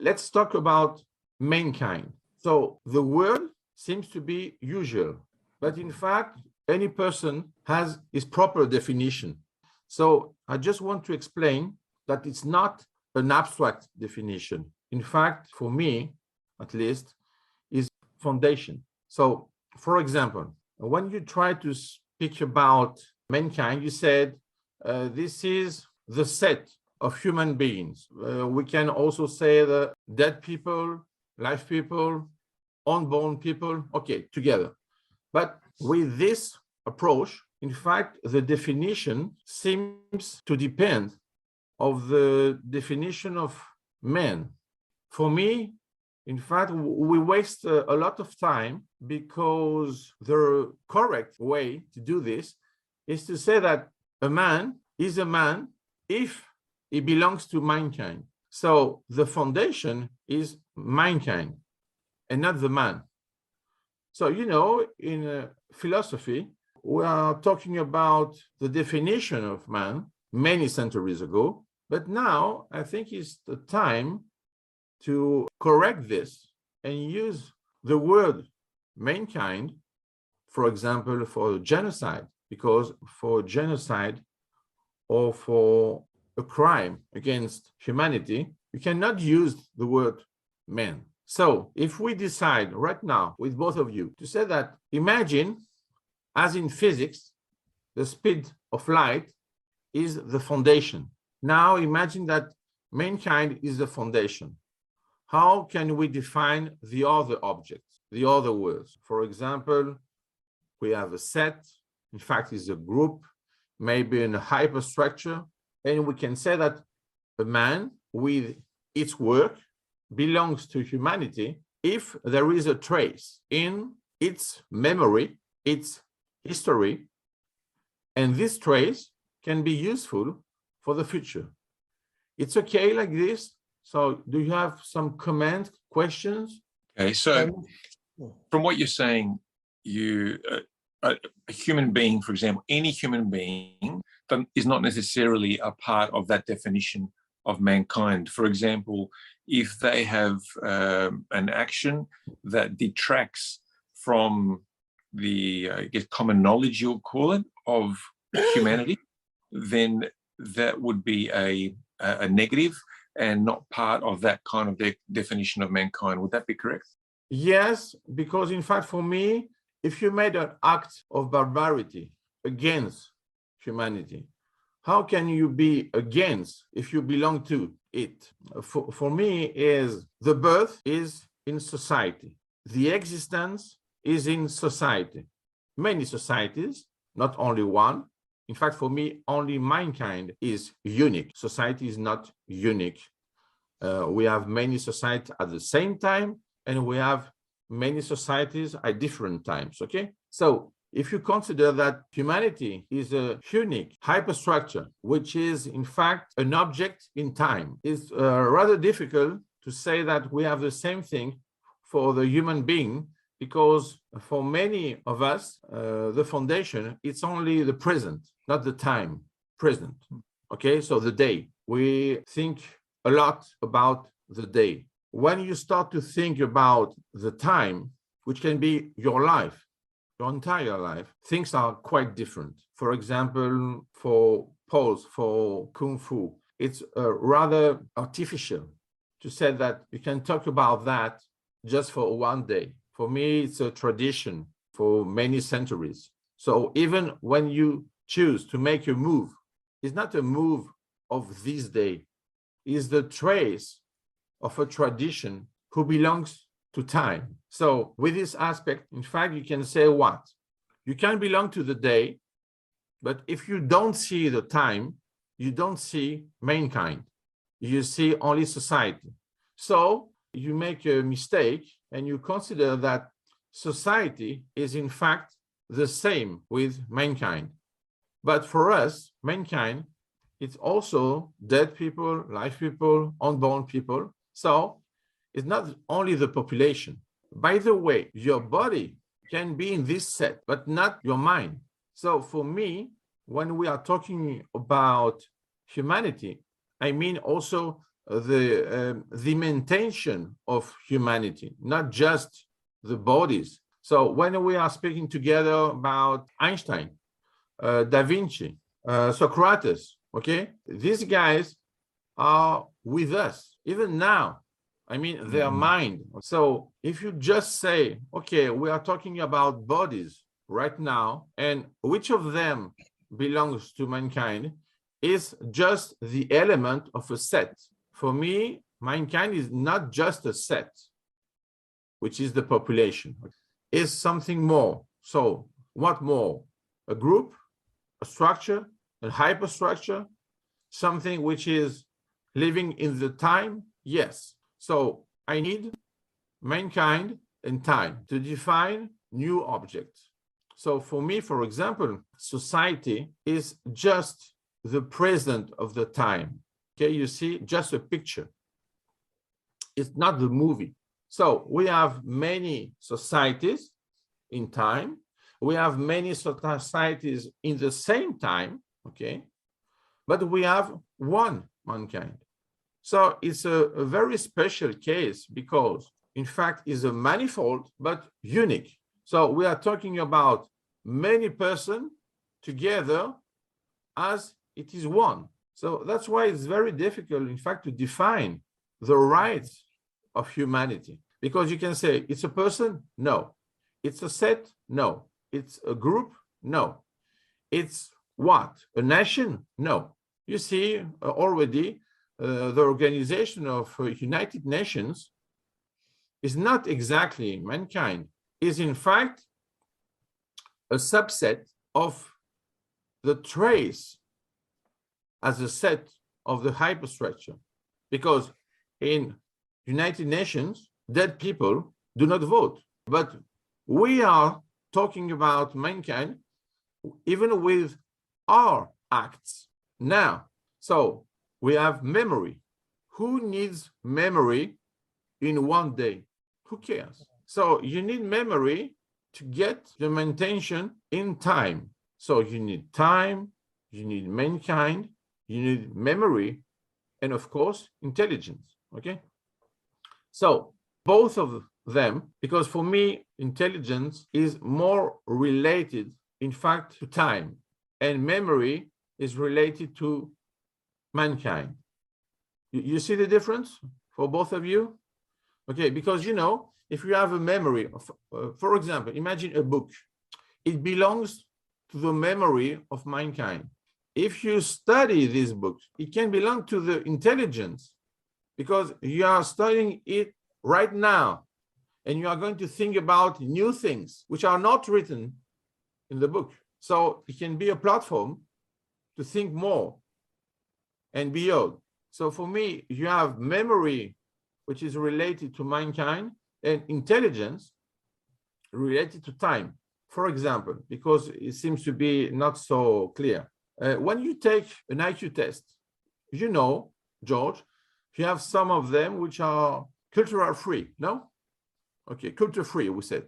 let's talk about mankind. So the word seems to be usual, but in fact, any person has his proper definition. So I just want to explain that it's not an abstract definition. In fact, for me, at least, is foundation. So, for example, when you try to speak about mankind, you said this is the set of human beings. We can also say the dead people, live people, unborn people, okay, together. But with this approach, in fact, the definition seems to depend of the definition of man. For me, in fact, we waste a lot of time because the correct way to do this is to say that a man is a man if he belongs to mankind. So the foundation is mankind and not the man. So, you know, in philosophy, we are talking about the definition of man many centuries ago, but now I think it's the time to correct this and use the word mankind, for example, for genocide, because for genocide or for a crime against humanity, you cannot use the word man. So if we decide right now with both of you to say that, imagine, as in physics, the speed of light is the foundation. Now imagine that mankind is the foundation. How can we define the other objects, the other words? For example, we have a set, in fact, it's a group, maybe in a hyperstructure, and we can say that a man with its work belongs to humanity if there is a trace in its memory, its history, and this trace can be useful for the future. It's okay like this? So do you have some comments, questions? Okay, so from what you're saying, a human being, for example, any human being is not necessarily a part of that definition of mankind. For example, if they have an action that detracts from the, I guess, common knowledge, you'll call it, of humanity, then that would be a negative and not part of that kind of definition of mankind. Would that be correct? Yes, because in fact, for me, if you made an act of barbarity against humanity, how can you be against if you belong to it? For me, is the birth is in society. The existence is in society. Many societies, not only one. In fact, for me, only mankind is unique. Society is not unique. We have many societies at the same time, and we have many societies at different times, okay? So if you consider that humanity is a unique hyperstructure, which is in fact an object in time, it's rather difficult to say that we have the same thing for the human being, because for many of us, the foundation, it's only the present, not the time, present, okay? So the day, we think a lot about the day. When you start to think about the time, which can be your life, your entire life, things are quite different. For example, for pose, for Kung Fu, it's rather artificial to say that you can talk about that just for one day. For me, it's a tradition for many centuries. So even when you choose to make a move, it's not a move of this day, it's the trace of a tradition who belongs to time. So with this aspect, in fact, you can say what? You can belong to the day, but if you don't see the time, you don't see mankind. You see only society. So you make a mistake and you consider that society is in fact the same with mankind. But for us, mankind, it's also dead people, live people, unborn people. So it's not only the population. By the way, your body can be in this set, but not your mind. So for me, when we are talking about humanity, I mean also the maintain of humanity, not just the bodies. So when we are speaking together about Einstein, Da Vinci, Socrates, okay, these guys are with us even now. I mean, their mind. So if you just say, okay, we are talking about bodies right now, and which of them belongs to mankind is just the element of a set. For me, mankind is not just a set, which is the population. It's something more. So what more? A group, a structure, a hyperstructure, something which is living in the time? Yes. So I need mankind and time to define new objects. So for me, for example, society is just the present of the time. Okay, you see, just a picture. It's not the movie. So we have many societies in time. We have many societies in the same time, okay? But we have one mankind. So it's a very special case because, in fact, it's a manifold but unique. So we are talking about many persons together as it is one. So that's why it's very difficult, in fact, to define the rights of humanity. Because you can say, it's a person? No. It's a set? No. It's a group? No. It's what? A nation? No. You see already the organization of United Nations is not exactly mankind, is in fact a subset of the trace as a set of the hyperstructure. Because in United Nations, dead people do not vote. But we are talking about mankind even with our acts now. So we have memory. Who needs memory in one day? Who cares? So you need memory to get the maintain in time. So you need time, you need mankind, you need memory, and of course, intelligence, okay? So both of them, because for me, intelligence is more related, in fact, to time, and memory is related to mankind. You see the difference for both of you? Okay, because, you know, if you have a memory of, for example, imagine a book. It belongs to the memory of mankind. If you study this book, it can belong to the intelligence because you are studying it right now and you are going to think about new things which are not written in the book. So it can be a platform to think more and beyond. So for me, you have memory, which is related to mankind, and intelligence related to time. For example, because it seems to be not so clear. When you take an IQ test, you know, George, you have some of them which are cultural free, no? Okay, culture free, we said.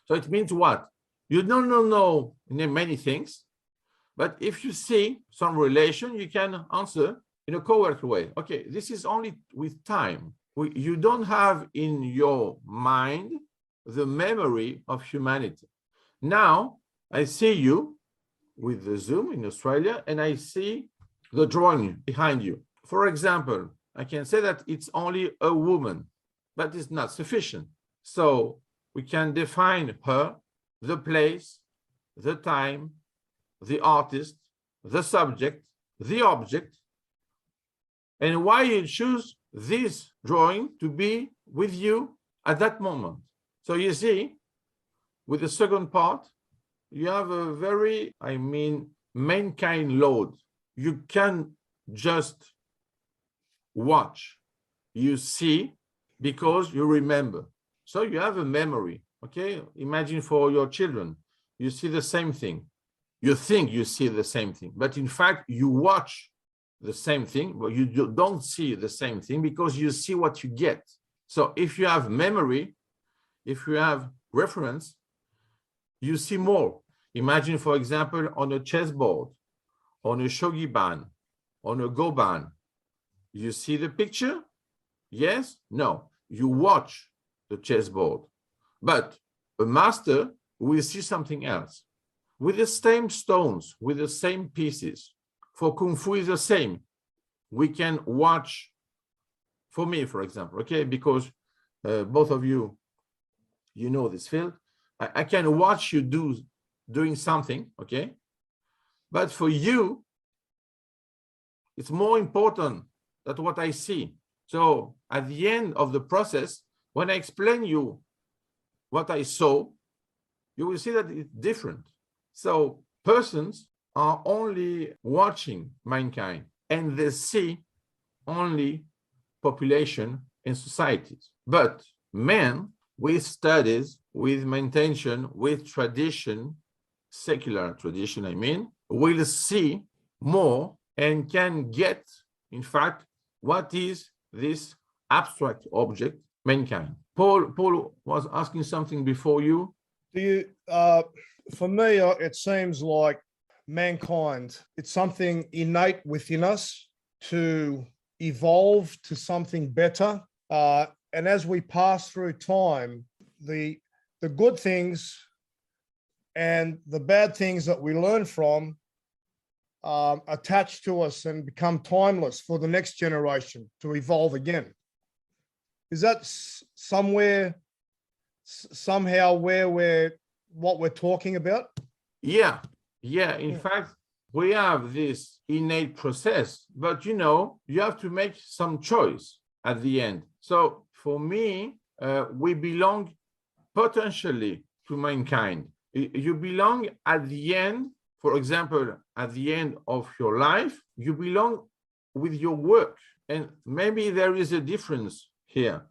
So it means what? You don't know many things, but if you see some relation, you can answer in a correct way. Okay, this is only with time. You don't have in your mind the memory of humanity. Now, I see you with the Zoom in Australia, and I see the drawing behind you. For example, I can say that it's only a woman, but it's not sufficient. So we can define her, the place, the time, the artist, the subject, the object, and why you choose this drawing to be with you at that moment. So you see, with the second part, you have a very, mankind load. You can just watch. You see because you remember. So you have a memory, okay? Imagine for your children, you see the same thing. You think you see the same thing, but in fact, you watch the same thing, but you don't see the same thing because you see what you get. So if you have memory, if you have reference, you see more. Imagine, for example, on a chessboard, on a shogi ban, on a go ban, you see the picture, Yes? No. You watch the chessboard, but a master will see something else. With the same stones, with the same pieces. For Kung Fu is the same. We can watch, for me, for example, okay, because both of you, you know this field. I can watch you doing something, okay? But for you, it's more important than what I see. So at the end of the process, when I explain you what I saw, you will see that it's different. So persons are only watching mankind and they see only population and societies. But men, with studies, with intention, with tradition, secular tradition, I mean, will see more and can get, in fact, what is this abstract object, mankind. Paul was asking something before you. Do you, for me, it seems like mankind, it's something innate within us to evolve to something better. And as we pass through time, the good things and the bad things that we learn from attach to us and become timeless for the next generation to evolve again. Is that somehow where what we're talking about? Yeah. In fact, we have this innate process, but you know, you have to make some choice at the end. So for me, we belong potentially to mankind. You belong at the end, for example, at the end of your life, you belong with your work. And maybe there is a difference here.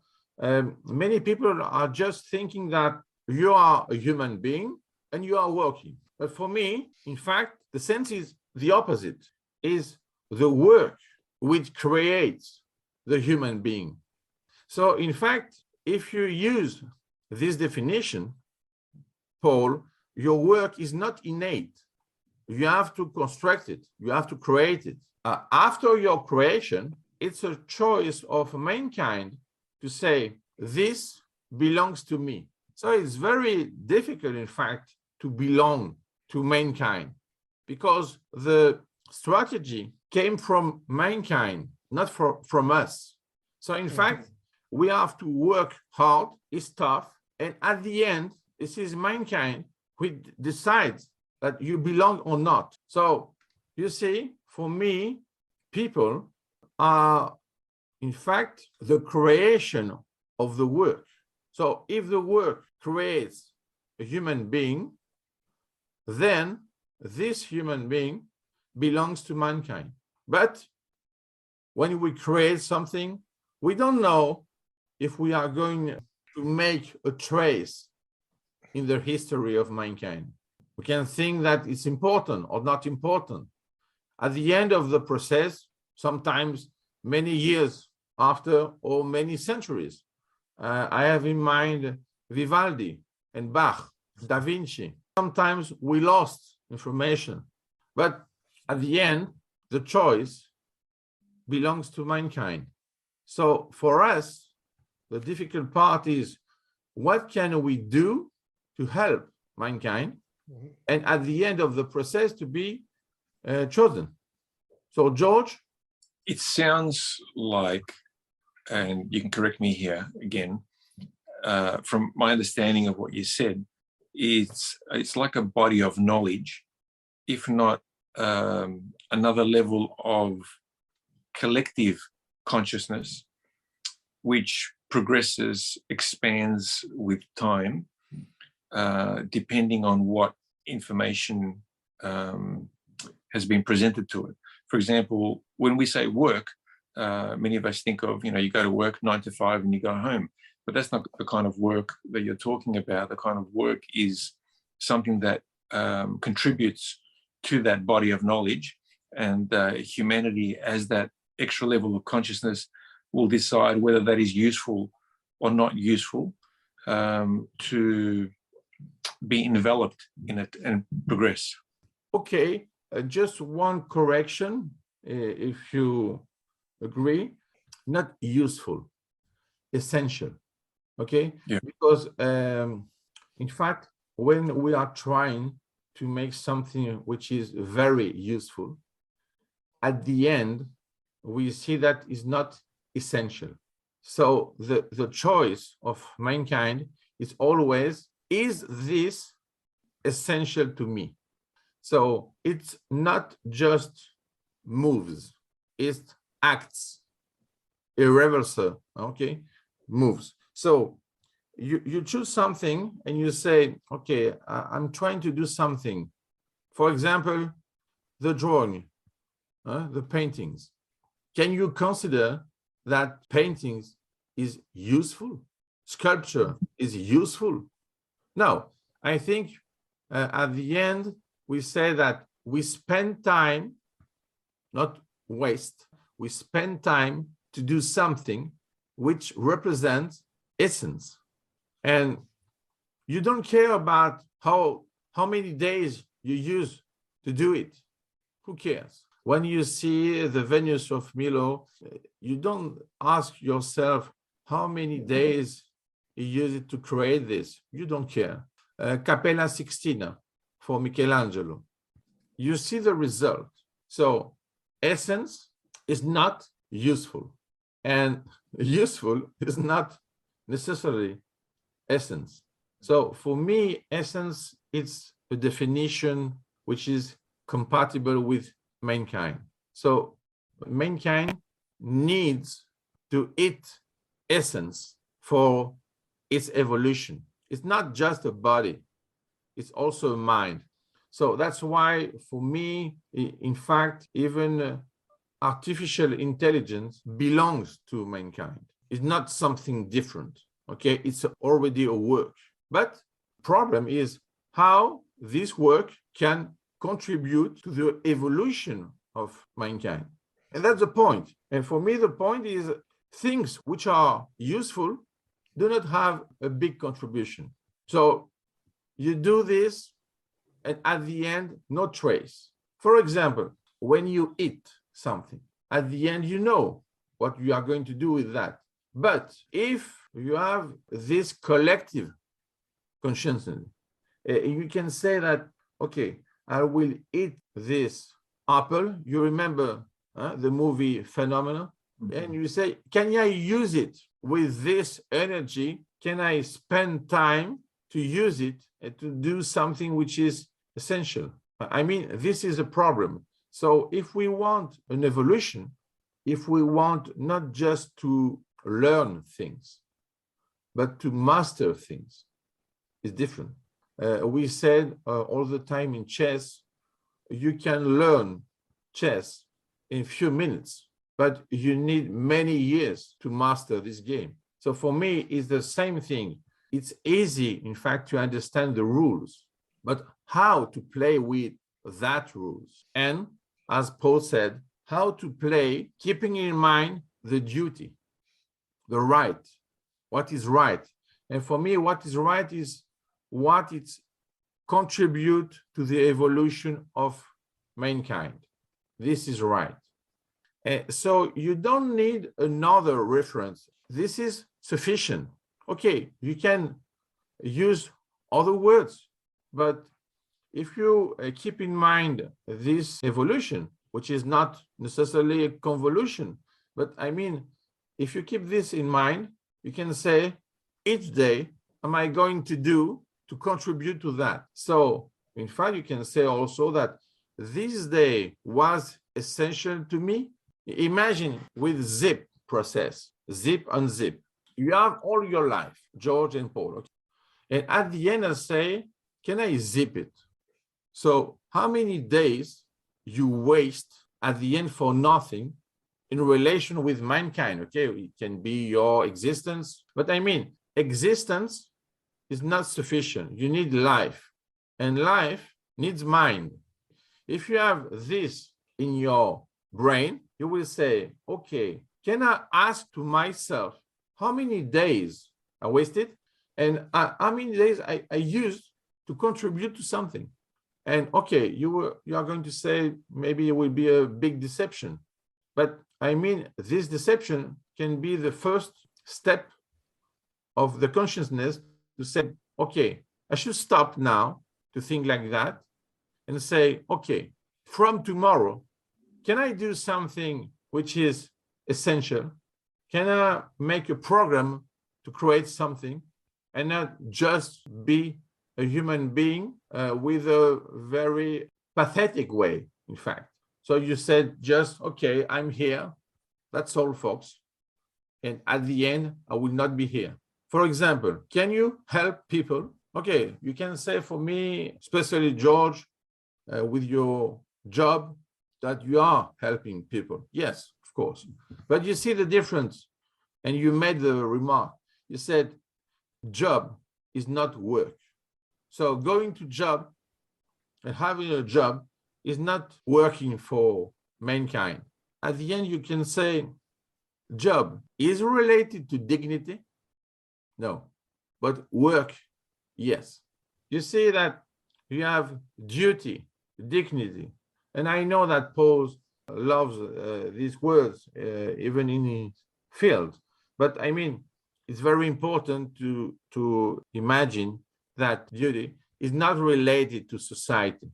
Many people are just thinking that you are a human being and you are working. But for me, in fact, the sense is the opposite, is the work which creates the human being. So in fact, if you use this definition, Paul, your work is not innate. You have to construct it. You have to create it. After your creation, it's a choice of mankind to say, this belongs to me. So it's very difficult, in fact, to belong to mankind because the strategy came from mankind, not from us. So in fact, we have to work hard, it's tough, and at the end, this is mankind who decides that you belong or not. So you see, for me, people are, in fact, the creation of the work. So if the work creates a human being, then this human being belongs to mankind. But when we create something, we don't know if we are going to make a trace in the history of mankind. We can think that it's important or not important. At the end of the process, sometimes many years after or many centuries, I have in mind Vivaldi and Bach, Da Vinci. Sometimes we lost information, but at the end, the choice belongs to mankind. So for us, the difficult part is what can we do to help mankind and at the end of the process to be chosen. So George? It sounds like, and you can correct me here again, from my understanding of what you said, it's like a body of knowledge, if not another level of collective consciousness, which progresses, expands with time, depending on what information has been presented to it. For example, when we say work, many of us think of, you go to work 9 to 5 and you go home. But that's not the kind of work that you're talking about. The kind of work is something that contributes to that body of knowledge, and humanity, as that extra level of consciousness, will decide whether that is useful or not useful to be enveloped in it and progress. Okay, just one correction, if you agree, not useful. essential. Okay? Yeah. Because in fact, when we are trying to make something which is very useful, at the end, we see that is not essential. So the choice of mankind is always, is this essential to me? So it's not just moves, it acts, irreversible, okay, moves. So you choose something and you say, okay, I'm trying to do something. For example, the drawing, the paintings. Can you consider that paintings is useful? Sculpture is useful? No, I think at the end, we say that we spend time, not waste, we spend time to do something which represents essence. And you don't care about how many days you use to do it. Who cares? When you see the Venus of Milo, you don't ask yourself how many days you use it to create this. You don't care. Capella Sixtina for Michelangelo. You see the result. So essence is not useful, and useful is not necessarily essence. So for me, essence is a definition which is compatible with mankind. So mankind needs to eat essence for its evolution. It's not just a body, it's also a mind. So that's why for me, in fact, even artificial intelligence belongs to mankind. It's not something different, okay? It's already a work. But problem is how this work can contribute to the evolution of mankind. And that's the point. And for me, the point is things which are useful do not have a big contribution. So you do this, and at the end, no trace. For example, when you eat something, at the end, you know what you are going to do with that. But if you have this collective consciousness, you can say that, okay, I will eat this apple. You remember the movie Phenomena? Mm-hmm. And you say, can I use it with this energy? Can I spend time to use it and to do something which is essential? I mean, this is a problem. So if we want an evolution, if we want not just to learn things, but to master things, it's different. We said all the time in chess, you can learn chess in a few minutes, but you need many years to master this game. So for me, it's the same thing. It's easy, in fact, to understand the rules, but how to play with that rules. And as Paul said, how to play, keeping in mind the duty, the right, what is right. And for me, what is right is what it contribute to the evolution of mankind. This is right. So you don't need another reference. This is sufficient. Okay, you can use other words, but if you keep in mind this evolution, which is not necessarily a convolution, but I mean, if you keep this in mind, you can say, each day, am I going to do to contribute to that? So, in fact, you can say also that this day was essential to me. Imagine with zip process, zip, unzip. You have all your life, George and Paul. Okay? And at the end, I say, can I zip it? So how many days you waste at the end for nothing in relation with mankind? Okay, it can be your existence, but I mean, existence is not sufficient. You need life, and life needs mind. If you have this in your brain, you will say, okay, can I ask to myself how many days I wasted and how many days I used to contribute to something? And okay, you are going to say maybe it will be a big deception, but I mean, this deception can be the first step of the consciousness to say, okay, I should stop now to think like that and say, okay, from tomorrow, can I do something which is essential? Can I make a program to create something and not just be a human being with a very pathetic way, in fact? So you said just, okay, I'm here. That's all, folks. And at the end, I will not be here. For example, can you help people? Okay, you can say for me, especially George, with your job, that you are helping people. Yes, of course. But you see the difference. And you made the remark. You said, job is not work. So going to job and having a job is not working for mankind. At the end, you can say, job is related to dignity? No. But work, yes. You see that you have duty, dignity. And I know that Paul loves these words, even in his field. But I mean, it's very important to imagine that duty is not related to society.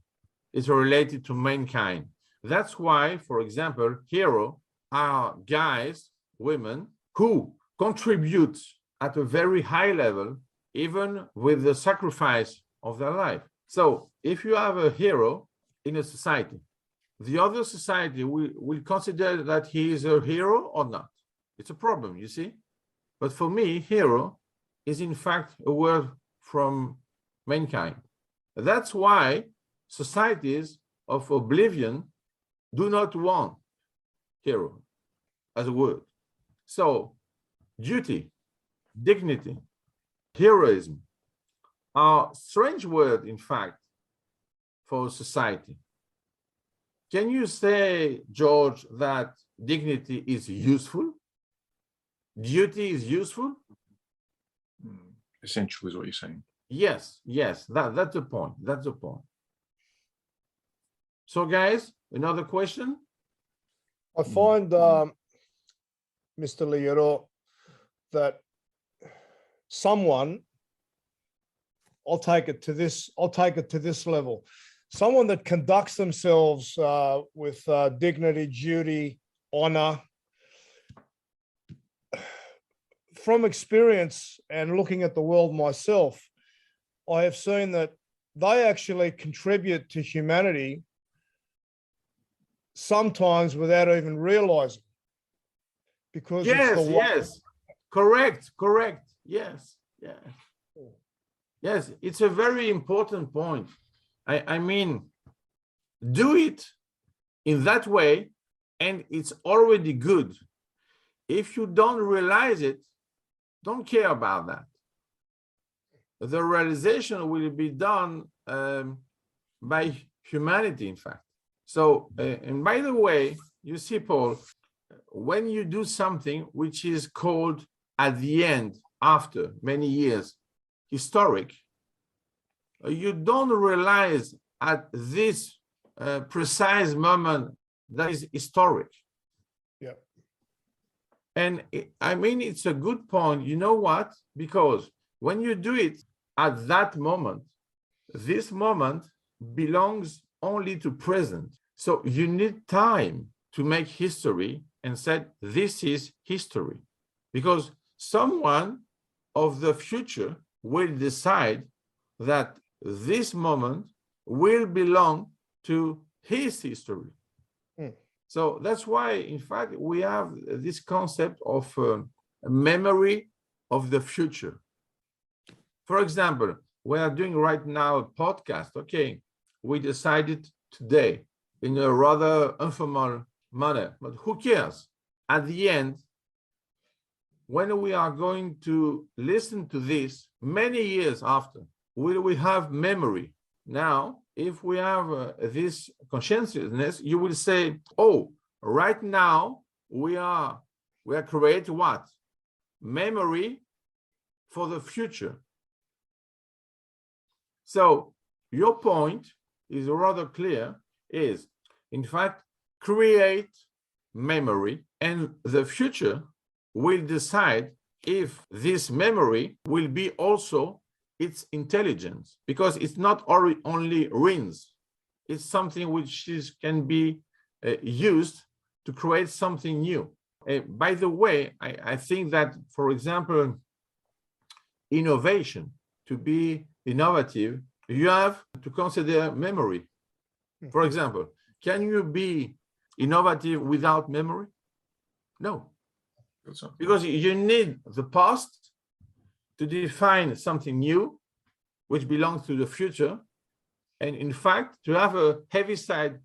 It's related to mankind. That's why, for example, heroes are guys, women, who contribute at a very high level, even with the sacrifice of their life. So if you have a hero in a society, the other society will consider that he is a hero or not. It's a problem, you see. But for me, hero is in fact a word from mankind. That's why societies of oblivion do not want hero as a word. So duty, dignity, heroism are strange words, in fact, for society. Can you say, George, that dignity is useful? Duty is useful? Essential is what you're saying. Yes, yes, that's the point. That's the point. So, guys, another question? I find, Mr. Lygeros, that someone, I'll take it to this level. Someone that conducts themselves with dignity, duty, honor. From experience and looking at the world myself, I have seen that they actually contribute to humanity sometimes without even realizing. Because yes, correct, yes, yes, it's a very important point. I mean, do it in that way, and it's already good. If you don't realize it, don't care about that. The realization will be done by humanity, in fact. So, and by the way, you see, Paul, when you do something which is called at the end, after many years, historic, you don't realize at this precise moment that is historic. Yeah. And I mean, it's a good point. You know what? Because when you do it at that moment, this moment belongs only to present. So you need time to make history and say, this is history. Because someone of the future will decide that this moment will belong to his history. So that's why, in fact, we have this concept of memory of the future. For example, we are doing right now a podcast. Okay, we decided today in a rather informal manner, but who cares? At the end, when we are going to listen to this many years after, will we have memory? Now, if we have this consciousness, you will say, oh, right now we are creating what? Memory for the future. So your point is rather clear, is in fact, create memory, and the future will decide if this memory will be also its intelligence, because it's not only rings, it's something which can be used to create something new. By the way, I think that, for example, innovation, to be innovative, you have to consider memory. For example, can you be innovative without memory? No, because you need the past to define something new, which belongs to the future. And in fact, to have a Heaviside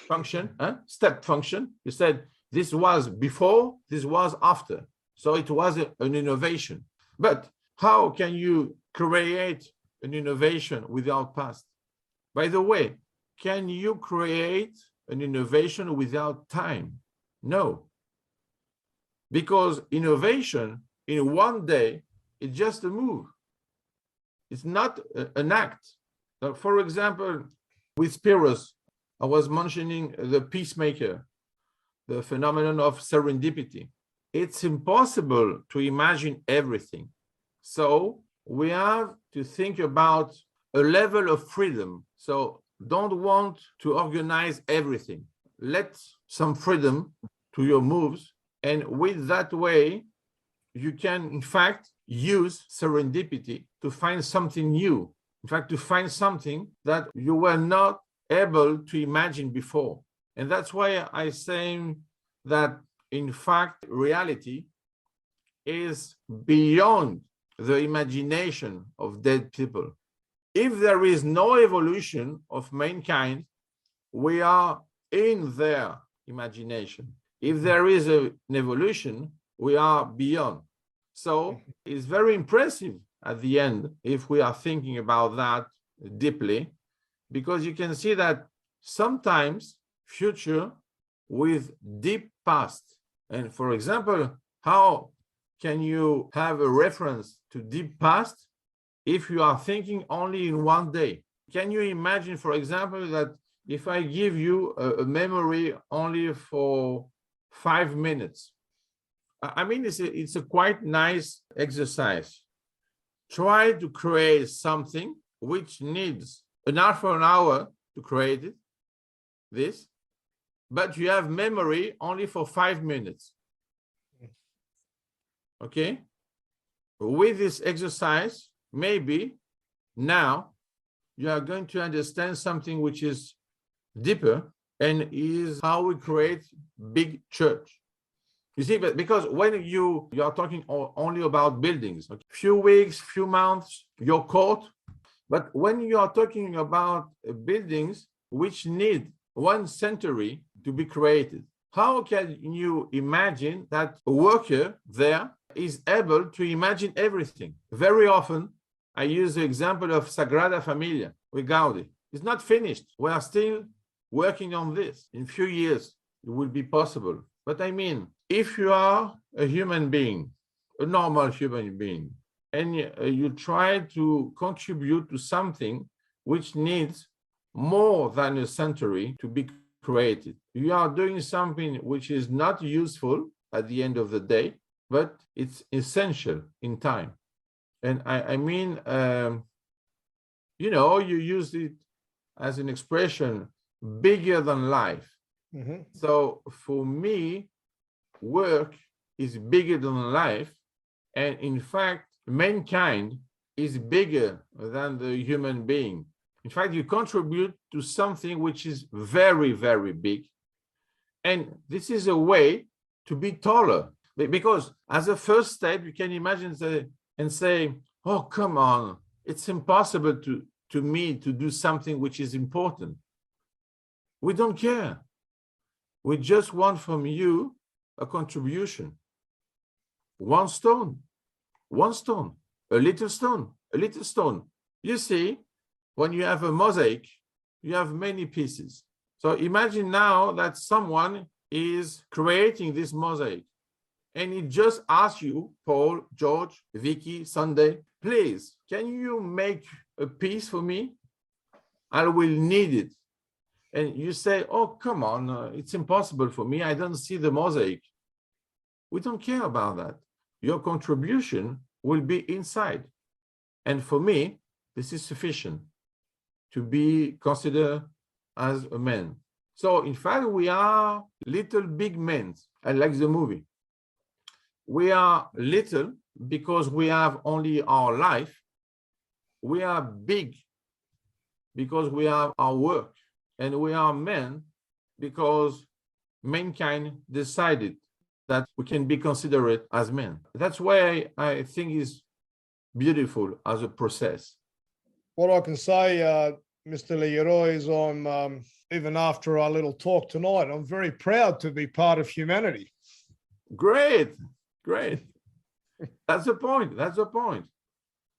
function, step function, you said this was before, this was after. So it was an innovation. But how can you create an innovation without past? By the way, can you create an innovation without time? No. Because innovation in one day is just a move. It's not an act. So for example, with Spiros, I was mentioning the peacemaker, the phenomenon of serendipity. It's impossible to imagine everything. So we have to think about a level of freedom. So don't want to organize everything. Let some freedom to your moves. And with that way, you can, in fact, use serendipity to find something new. In fact, to find something that you were not able to imagine before. And that's why I say that, in fact, reality is beyond the imagination of dead people. If there is no evolution of mankind, we are in their imagination. If there is an evolution, we are beyond. So it's very impressive at the end if we are thinking about that deeply, because you can see that sometimes future with deep past. And for example, how can you have a reference to deep past if you are thinking only in one day? Can you imagine, for example, that if I give you a memory only for 5 minutes? I mean, it's a quite nice exercise. Try to create something which needs an half an hour to create it, this, but you have memory only for 5 minutes. Okay? With this exercise, maybe now you are going to understand something which is deeper, and is how we create big church. You see, but because when you are talking only about buildings, okay, few weeks, few months, your court, but when you are talking about buildings which need 1 century to be created, how can you imagine that a worker there is able to imagine everything? Very often, I use the example of Sagrada Familia with Gaudi. It's not finished. We are still working on this. In few years, it will be possible. But I mean, if you are a human being, a normal human being, and you try to contribute to something which needs more than a century to be created, you are doing something which is not useful at the end of the day, but it's essential in time. And I mean, you know, you use it as an expression, bigger than life. Mm-hmm. So for me, work is bigger than life. And in fact, mankind is bigger than the human being. In fact, you contribute to something which is very, very big. And this is a way to be taller. Because as a first step, you can imagine and say, oh, come on, it's impossible to me to do something which is important. We don't care. We just want from you a contribution. 1 stone, 1 stone, a little stone, a little stone. You see, when you have a mosaic, you have many pieces. So imagine now that someone is creating this mosaic and he just asks you, Paul, George, Vicky, Sunday, please, can you make a piece for me? I will need it. And you say, oh, come on, it's impossible for me. I don't see the mosaic. We don't care about that. your contribution will be inside. And for me, this is sufficient to be considered as a man. So in fact, we are little big men. I like the movie. We are little because we have only our life. We are big because we have our work. And we are men because mankind decided that we can be considered as men. That's why I think is beautiful as a process. What I can say, Mr. Lygeros, is I'm, even after our little talk tonight, I'm very proud to be part of humanity. Great, great. That's the point. That's the point.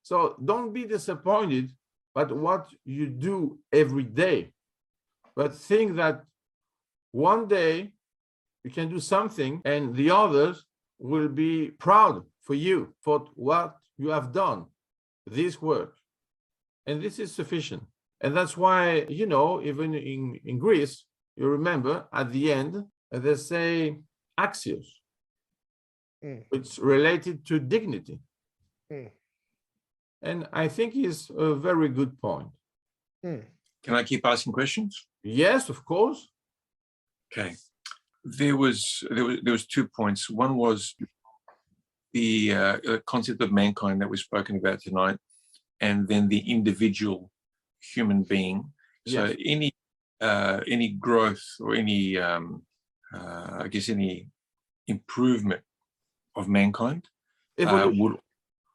So don't be disappointed by what you do every day, but think that one day you can do something and the others will be proud for you for what you have done, this work. And this is sufficient. And that's why, you know, even in Greece, you remember at the end, they say axios. It's related to dignity. And I think it's a very good point. Can I keep asking questions? Yes, of course. Okay. There was 2 points. One was the concept of mankind that we've spoken about tonight, and then the individual human being. So Yes. any growth or any I guess any improvement of mankind,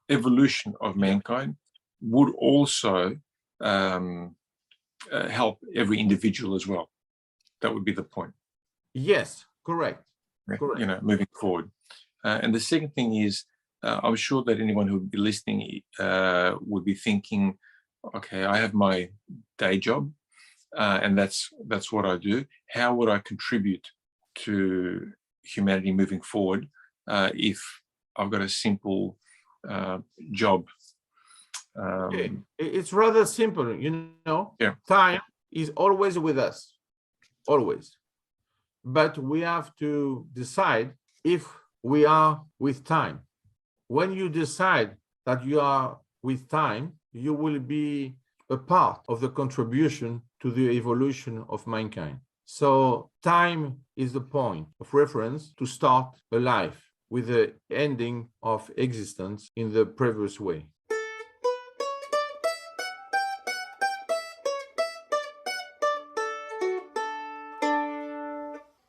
evolution of mankind would also help every individual as well. That would be the point. Yes, correct. Correct. You know, moving forward. And the second thing is, I'm sure that anyone who would be listening would be thinking, okay, I have my day job, and that's what I do. How would I contribute to humanity moving forward if I've got a simple job? It's rather simple, you know. Time is always with us, always. But we have to decide if we are with time. When you decide that you are with time, you will be a part of the contribution to the evolution of mankind. So time is the point of reference to start a life with the ending of existence in the previous way.